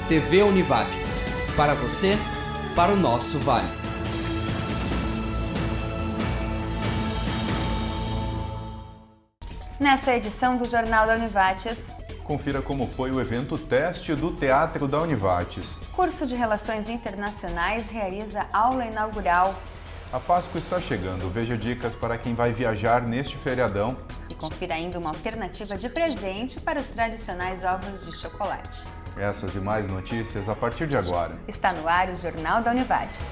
TV Univates. Para você, para o nosso Vale. Nessa edição do Jornal da Univates, confira como foi o evento teste do Teatro da Univates. Curso de Relações Internacionais realiza aula inaugural. A Páscoa está chegando, veja dicas para quem vai viajar neste feriadão. E confira ainda uma alternativa de presente para os tradicionais ovos de chocolate. Essas e mais notícias a partir de agora. Está no ar o Jornal da Univates.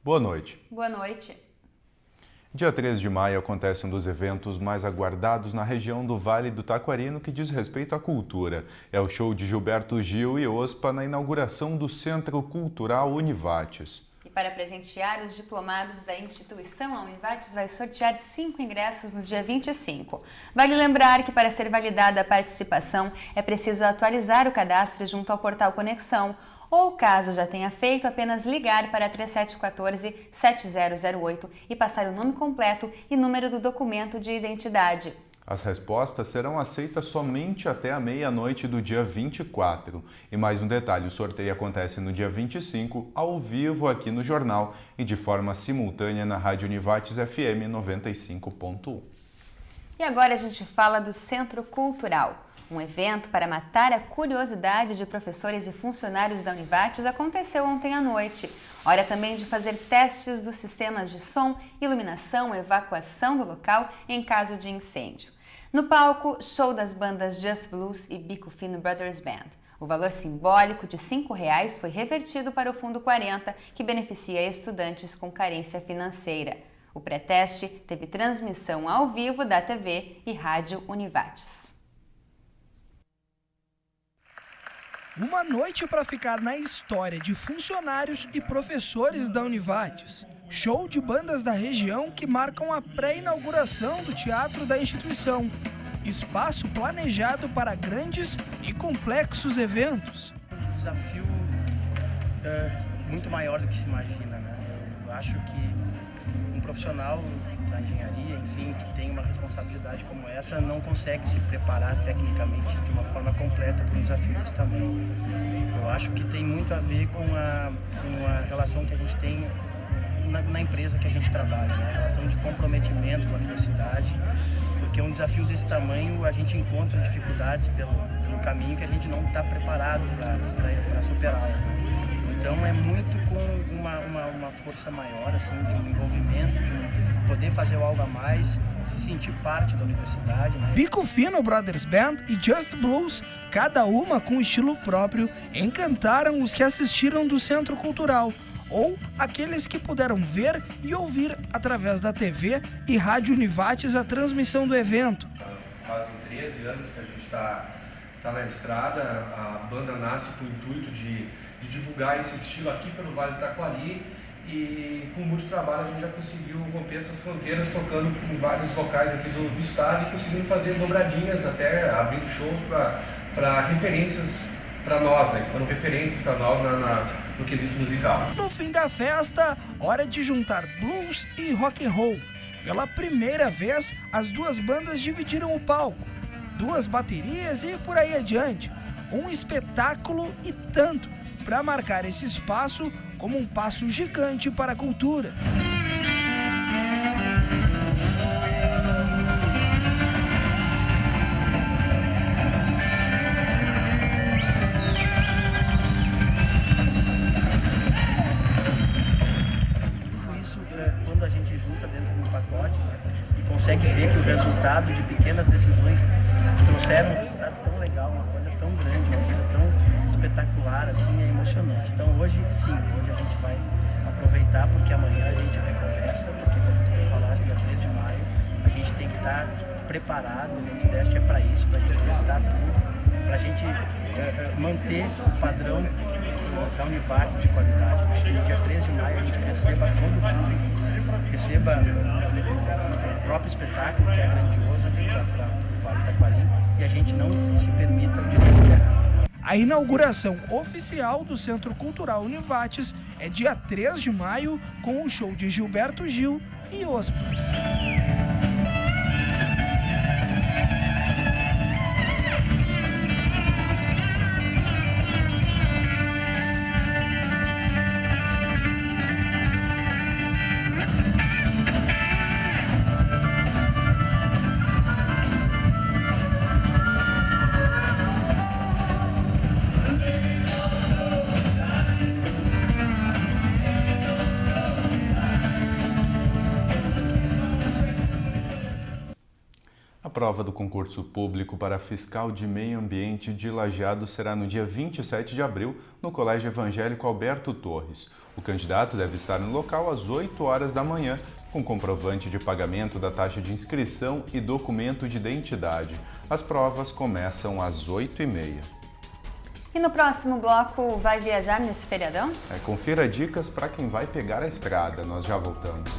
Boa noite. Boa noite. Dia 13 de maio acontece um dos eventos mais aguardados na região do Vale do Taquari no que diz respeito à cultura. É o show de Gilberto Gil e Ospa na inauguração do Centro Cultural Univates. E para presentear os diplomados da instituição, a Univates vai sortear 5 ingressos no dia 25. Vale lembrar que para ser validada a participação é preciso atualizar o cadastro junto ao portal Conexão, ou, caso já tenha feito, apenas ligar para 3714-7008 e passar o nome completo e número do documento de identidade. As respostas serão aceitas somente até a meia-noite do dia 24. E mais um detalhe, o sorteio acontece no dia 25, ao vivo aqui no jornal e de forma simultânea na Rádio Univates FM 95.1. E agora a gente fala do Centro Cultural. Um evento para matar a curiosidade de professores e funcionários da Univates aconteceu ontem à noite. Hora também de fazer testes dos sistemas de som, iluminação, evacuação do local em caso de incêndio. No palco, show das bandas Just Blues e Bico Fino Brothers Band. O valor simbólico de R$ 5 foi revertido para o Fundo 40, que beneficia estudantes com carência financeira. O pré-teste teve transmissão ao vivo da TV e Rádio Univates. Uma noite para ficar na história de funcionários e professores da Univates. Show de bandas da região que marcam a pré-inauguração do teatro da instituição. Espaço planejado para grandes e complexos eventos. Um desafio muito maior do que se imagina, né? Eu acho que um profissional da engenharia, enfim, que tem uma responsabilidade como essa, não consegue se preparar tecnicamente de uma forma completa para um desafio desse tamanho. Eu acho que tem muito a ver com a relação que a gente tem na empresa que a gente trabalha, né? A relação de comprometimento com a universidade, porque um desafio desse tamanho a gente encontra dificuldades pelo caminho que a gente não está preparado para superá-las, né? Então é muito com uma força maior, assim, de um envolvimento, de poder fazer algo a mais, se sentir parte da universidade, né? Bico Fino Brothers Band e Just Blues, cada uma com estilo próprio, encantaram os que assistiram do Centro Cultural, ou aqueles que puderam ver e ouvir através da TV e Rádio Univates a transmissão do evento. Fazem 13 anos que a gente está na estrada, a banda nasce com o intuito de divulgar esse estilo aqui pelo Vale do Taquari e com muito trabalho a gente já conseguiu romper essas fronteiras, tocando em vários locais aqui do estado e conseguindo fazer dobradinhas, até abrindo shows para referências para nós, né, que foram referências para nós no quesito musical. No fim da festa, hora de juntar blues e rock and roll. Pela primeira vez, as duas bandas dividiram o palco. 2 baterias e por aí adiante. Um espetáculo e tanto para marcar esse espaço como um passo gigante para a cultura. Tudo isso, quando a gente junta dentro de um pacote, né, e consegue ver que o resultado de pequenas decisões trouxeram um resultado tão legal, uma coisa tão grande, uma coisa tão espetacular, assim, é emocionante. Então hoje sim, hoje a gente vai aproveitar, porque amanhã a gente recomeça, porque como tu falaste, dia 3 de maio, a gente tem que estar preparado, o evento teste é para isso, para a gente testar tudo, para a gente manter o padrão da Univates de qualidade. Que no dia 3 de maio a gente receba todo o público, receba o próprio espetáculo, que é grandioso, para o Vale do Taquari, e a gente não se permita o direito de errar. A A inauguração oficial do Centro Cultural Univates é dia 3 de maio, com o show de Gilberto Gil e Ospa. A prova do concurso público para fiscal de meio ambiente de Lajeado será no dia 27 de abril, no Colégio Evangélico Alberto Torres. O candidato deve estar no local às 8 horas da manhã, com comprovante de pagamento da taxa de inscrição e documento de identidade. As provas começam às 8h30. E no próximo bloco, vai viajar nesse feriadão? Confira dicas para quem vai pegar a estrada. Nós já voltamos.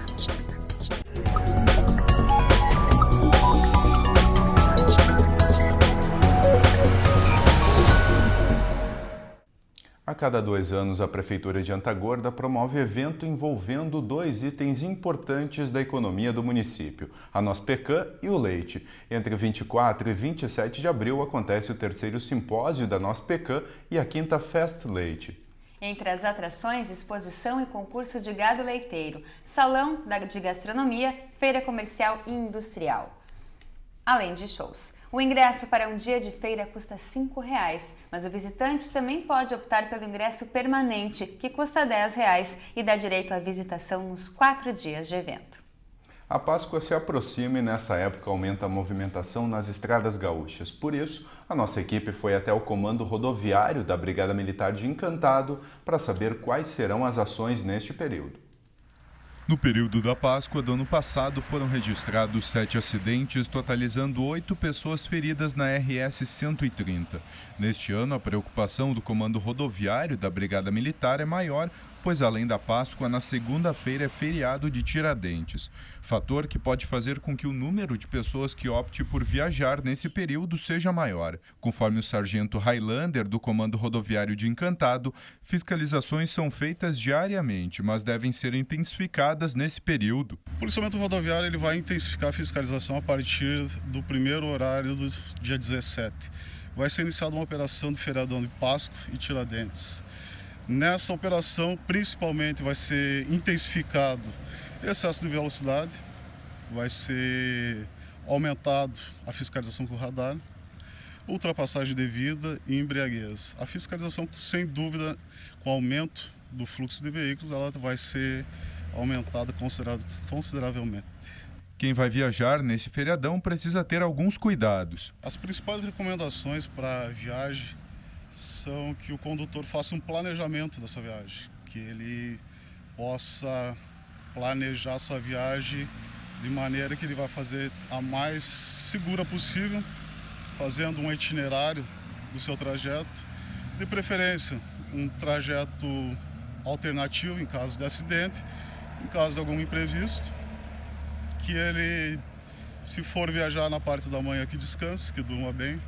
A cada 2 anos, a Prefeitura de Antagorda promove evento envolvendo 2 itens importantes da economia do município, a Nospecan e o leite. Entre 24 e 27 de abril acontece o 3º simpósio da Nospecan e a 5ª Fest Leite. Entre as atrações, exposição e concurso de gado leiteiro, salão de gastronomia, feira comercial e industrial, além de shows. O ingresso para um dia de feira custa R$ 5,00, mas o visitante também pode optar pelo ingresso permanente, que custa R$ 10,00 e dá direito à visitação nos 4 dias de evento. A Páscoa se aproxima e nessa época aumenta a movimentação nas estradas gaúchas. Por isso, a nossa equipe foi até o Comando Rodoviário da Brigada Militar de Encantado para saber quais serão as ações neste período. No período da Páscoa do ano passado, foram registrados 7 acidentes, totalizando 8 pessoas feridas na RS 130. Neste ano, a preocupação do Comando Rodoviário da Brigada Militar é maior, pois além da Páscoa, na segunda-feira é feriado de Tiradentes, fator que pode fazer com que o número de pessoas que opte por viajar nesse período seja maior. Conforme o sargento Highlander do Comando Rodoviário de Encantado, fiscalizações são feitas diariamente, mas devem ser intensificadas nesse período. O policiamento rodoviário ele vai intensificar a fiscalização a partir do primeiro horário do dia 17. Vai ser iniciada uma operação de feriadão de Páscoa e Tiradentes. Nessa operação, principalmente, vai ser intensificado excesso de velocidade, vai ser aumentado a fiscalização com o radar, ultrapassagem devida e embriaguez. A fiscalização, sem dúvida, com o aumento do fluxo de veículos, ela vai ser aumentada consideravelmente. Quem vai viajar nesse feriadão precisa ter alguns cuidados. As principais recomendações para a viagem são que o condutor faça um planejamento dessa viagem, que ele possa planejar sua viagem de maneira que ele vai fazer a mais segura possível, fazendo um itinerário do seu trajeto, de preferência um trajeto alternativo em caso de acidente, em caso de algum imprevisto, que ele, se for viajar na parte da manhã, que descanse, que durma bem,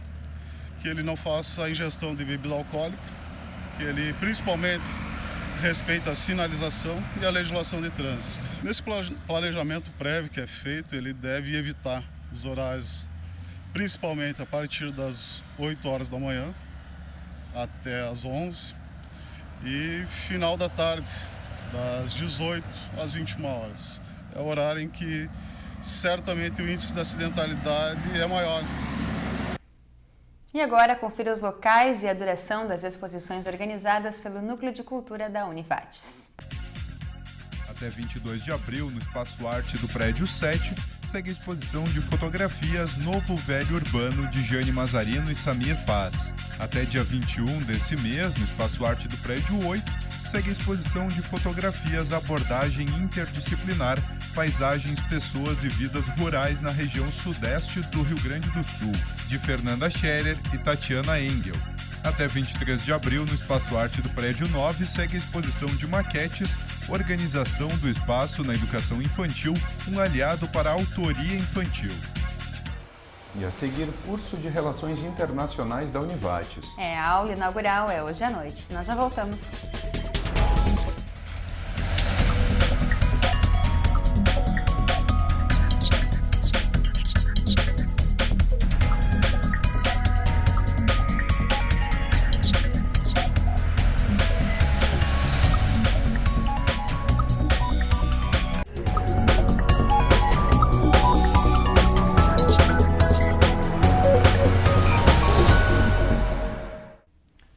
que ele não faça a ingestão de bebida alcoólica, que ele principalmente respeite a sinalização e a legislação de trânsito. Nesse planejamento prévio que é feito, ele deve evitar os horários, principalmente a partir das 8 horas da manhã até as 11 e final da tarde, das 18 às 21 horas. É o horário em que certamente o índice de acidentalidade é maior. E agora, confira os locais e a duração das exposições organizadas pelo Núcleo de Cultura da Univates. Até 22 de abril, no Espaço Arte do Prédio 7, segue a exposição de fotografias Novo Velho Urbano de Jane Mazarino e Samir Paz. Até dia 21 desse mês, no Espaço Arte do Prédio 8, segue a exposição de fotografias Abordagem Interdisciplinar, Paisagens, Pessoas e Vidas Rurais na região sudeste do Rio Grande do Sul, de Fernanda Scherer e Tatiana Engel. Até 23 de abril, no Espaço Arte do Prédio 9, segue a exposição de maquetes, Organização do Espaço na Educação Infantil, um aliado para a autoria infantil. E a seguir, curso de Relações Internacionais da Univates. A aula inaugural é hoje à noite. Nós já voltamos.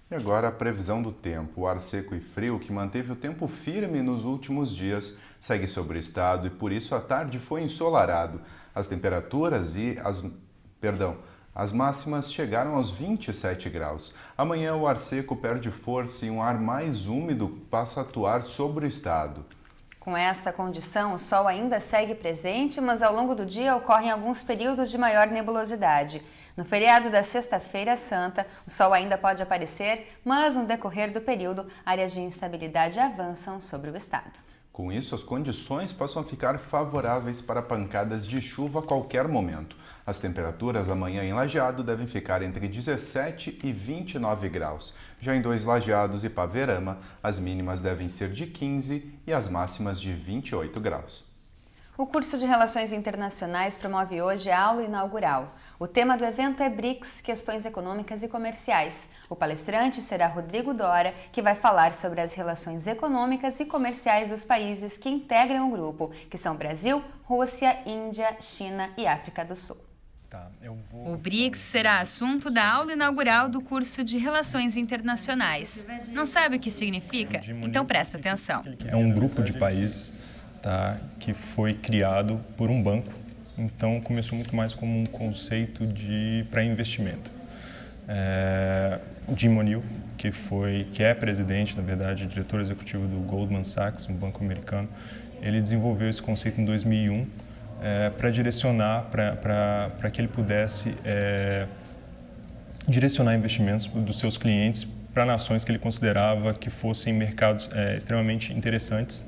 E agora a previsão do tempo. O ar seco e frio, que manteve o tempo firme nos últimos dias, segue sobre o estado e por isso a tarde foi ensolarado. As temperaturas as máximas chegaram aos 27 graus. Amanhã o ar seco perde força e um ar mais úmido passa a atuar sobre o estado. Com esta condição, o sol ainda segue presente, mas ao longo do dia ocorrem alguns períodos de maior nebulosidade. No feriado da Sexta-feira Santa, o sol ainda pode aparecer, mas no decorrer do período, áreas de instabilidade avançam sobre o estado. Com isso, as condições passam a ficar favoráveis para pancadas de chuva a qualquer momento. As temperaturas amanhã em Lajeado devem ficar entre 17 e 29 graus. Já em Dois Lajeados e Paverama, as mínimas devem ser de 15 e as máximas de 28 graus. O curso de Relações Internacionais promove hoje a aula inaugural. O tema do evento é BRICS, Questões Econômicas e Comerciais. O palestrante será Rodrigo Dora, que vai falar sobre as relações econômicas e comerciais dos países que integram o grupo, que são Brasil, Rússia, Índia, China e África do Sul. O BRICS será assunto da aula inaugural do curso de Relações Internacionais. Não sabe o que significa? Então presta atenção. É um grupo de países, que foi criado por um banco, então começou muito mais como um conceito para investimento. Jim O'Neill, que é presidente, na verdade, diretor executivo do Goldman Sachs, um banco americano, ele desenvolveu esse conceito em 2001 para direcionar, para que ele pudesse direcionar investimentos dos seus clientes para nações que ele considerava que fossem mercados extremamente interessantes,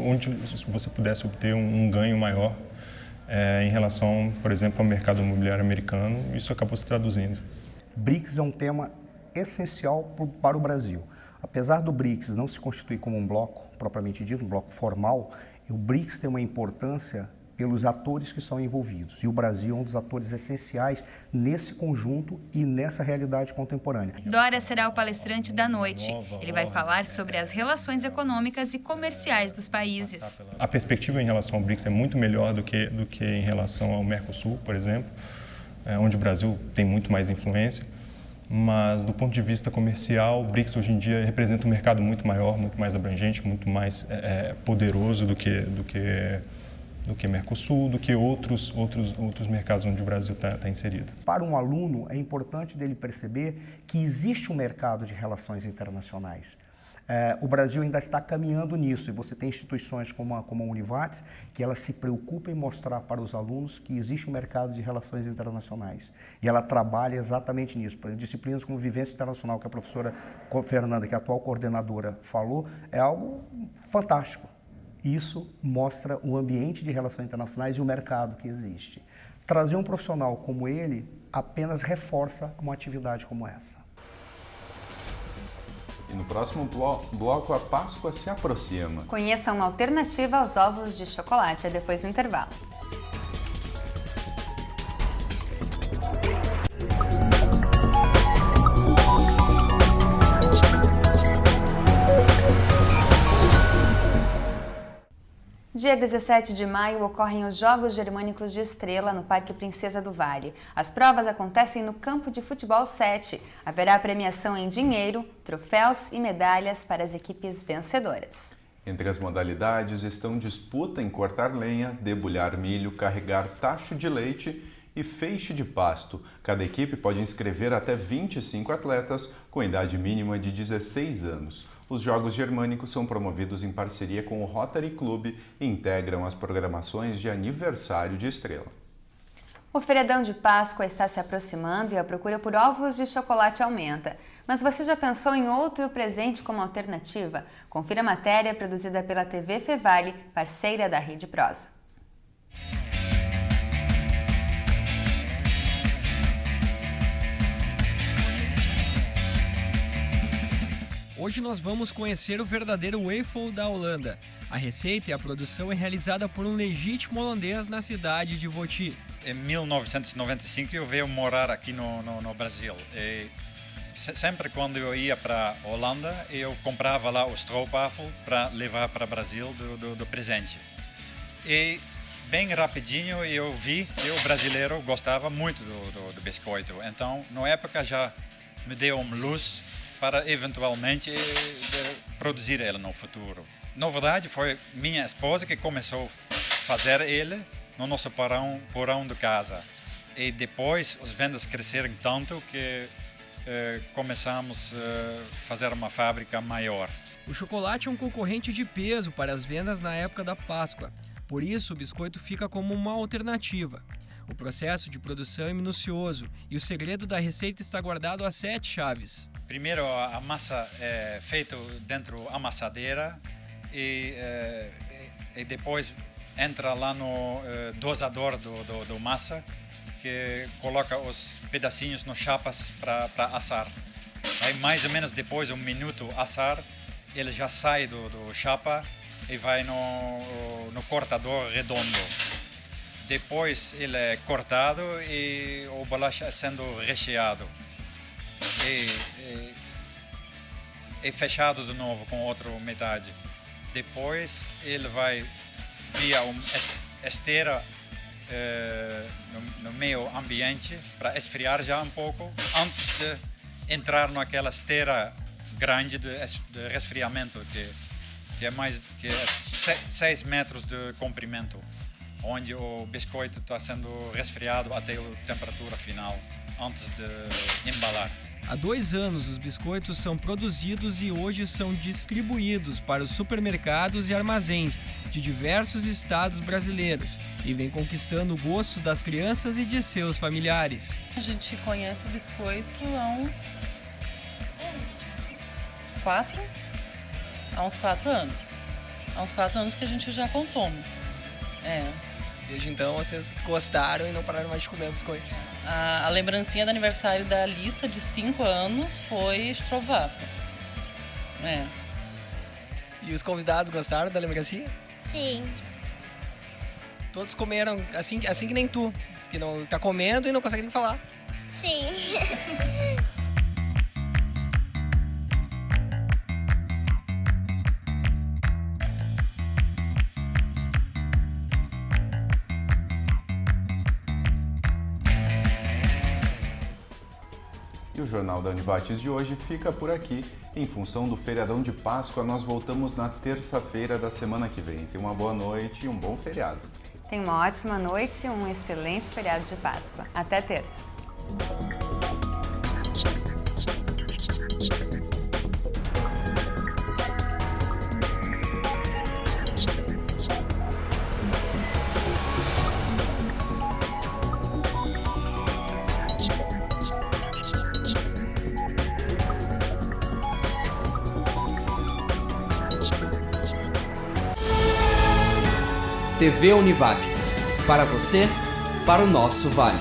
onde você pudesse obter um ganho maior em relação, por exemplo, ao mercado imobiliário americano. Isso acabou se traduzindo. BRICS é um tema essencial para o Brasil. Apesar do BRICS não se constituir como um bloco propriamente dito, um bloco formal, o BRICS tem uma importância pelos atores que são envolvidos. E o Brasil é um dos atores essenciais nesse conjunto e nessa realidade contemporânea. Dora será o palestrante da noite. Ele vai falar sobre as relações econômicas e comerciais dos países. A perspectiva em relação ao BRICS é muito melhor do que em relação ao Mercosul, por exemplo, onde o Brasil tem muito mais influência. Mas, do ponto de vista comercial, o BRICS hoje em dia representa um mercado muito maior, muito mais abrangente, muito mais poderoso do que Mercosul, do que outros mercados onde o Brasil está inserido. Para um aluno, é importante dele perceber que existe um mercado de relações internacionais. O Brasil ainda está caminhando nisso, e você tem instituições como a Univates, que ela se preocupa em mostrar para os alunos que existe um mercado de relações internacionais. E ela trabalha exatamente nisso. Por exemplo, disciplinas como Vivência Internacional, que a professora Fernanda, que é a atual coordenadora, falou, é algo fantástico. Isso mostra o ambiente de relações internacionais e o mercado que existe. Trazer um profissional como ele apenas reforça uma atividade como essa. E no próximo bloco, a Páscoa se aproxima. Conheça uma alternativa aos ovos de chocolate depois do intervalo. Dia 17 de maio ocorrem os Jogos Germânicos de Estrela no Parque Princesa do Vale. As provas acontecem no campo de futebol 7. Haverá premiação em dinheiro, troféus e medalhas para as equipes vencedoras. Entre as modalidades estão disputa em cortar lenha, debulhar milho, carregar tacho de leite e feixe de pasto. Cada equipe pode inscrever até 25 atletas com idade mínima de 16 anos. Os Jogos Germânicos são promovidos em parceria com o Rotary Club e integram as programações de aniversário de Estrela. O feriadão de Páscoa está se aproximando e a procura por ovos de chocolate aumenta. Mas você já pensou em outro presente como alternativa? Confira a matéria produzida pela TV Fevale, parceira da Rede Prosa. Hoje nós vamos conhecer o verdadeiro waffle da Holanda. A receita e a produção é realizada por um legítimo holandês na cidade de Voti. Em 1995 eu veio morar aqui no Brasil. E sempre quando eu ia para a Holanda, eu comprava lá o stroopwafel para levar para o Brasil do presente. E bem rapidinho eu vi que o brasileiro gostava muito do biscoito. Então, na época já me deu uma luz para eventualmente produzir ele no futuro. Na verdade, foi minha esposa que começou a fazer ele no nosso porão de casa. E depois as vendas cresceram tanto que começamos a fazer uma fábrica maior. O chocolate é um concorrente de peso para as vendas na época da Páscoa. Por isso, o biscoito fica como uma alternativa. O processo de produção é minucioso e o segredo da receita está guardado a 7 chaves. Primeiro, a massa é feita dentro da amassadeira e depois entra lá no dosador do massa, que coloca os pedacinhos nos chapas para assar. Aí, mais ou menos depois de 1 minuto assar, ele já sai do chapa e vai no cortador redondo. Depois ele é cortado e o bolacha é sendo recheado e fechado de novo com outra metade. Depois ele vai via uma esteira no meio ambiente para esfriar já um pouco antes de entrar naquela esteira grande de resfriamento que é mais que 6 metros de comprimento, onde o biscoito está sendo resfriado até a temperatura final antes de embalar. Há 2 anos, os biscoitos são produzidos e hoje são distribuídos para os supermercados e armazéns de diversos estados brasileiros e vem conquistando o gosto das crianças e de seus familiares. A gente conhece o biscoito há uns 4 anos. Há uns 4 anos que a gente já consome. Desde então vocês gostaram e não pararam mais de comer biscoito. A lembrancinha do aniversário da Alissa, de 5 anos, foi stroopwafel. E os convidados gostaram da lembrancinha? Sim. Todos comeram assim que nem tu, que não tá comendo e não consegue nem falar. Sim. E o Jornal da Univates de hoje fica por aqui. Em função do feriadão de Páscoa, nós voltamos na terça-feira da semana que vem. Tenha uma boa noite e um bom feriado. Tenha uma ótima noite e um excelente feriado de Páscoa. Até terça. TV Univates. Para você, para o nosso Vale.